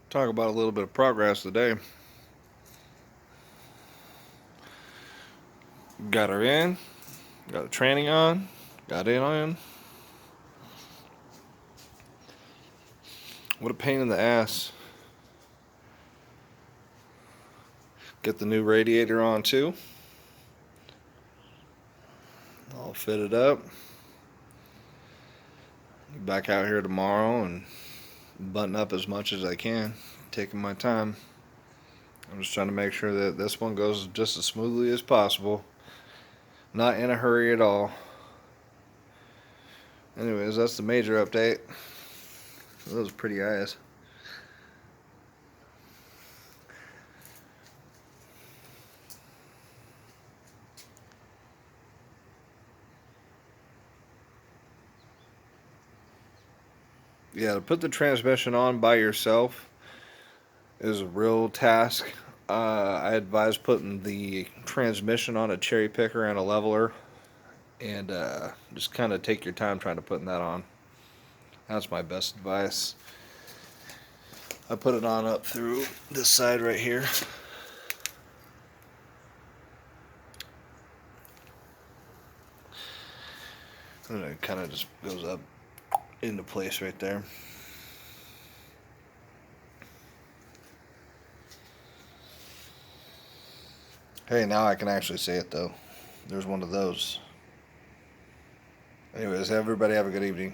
Talk about a little bit of progress today. Got her in, got the training on, got in on. What a pain in the ass. Get the new radiator on too. All fitted up. Back out here tomorrow and button up as much as I can. Taking my time. I'm just trying to make sure that this one goes just as smoothly as possible. Not in a hurry at all. Anyways, that's the major update. Those pretty eyes. Yeah, to put the transmission on by yourself is a real task. I advise putting the transmission on a cherry picker and a leveler, and just kind of take your time trying to put that on. That's my best advice. I put it on up through this side right here. And it kind of just goes up into place right there. Hey, now I can actually see it though. There's one of those. Anyways, everybody have a good evening.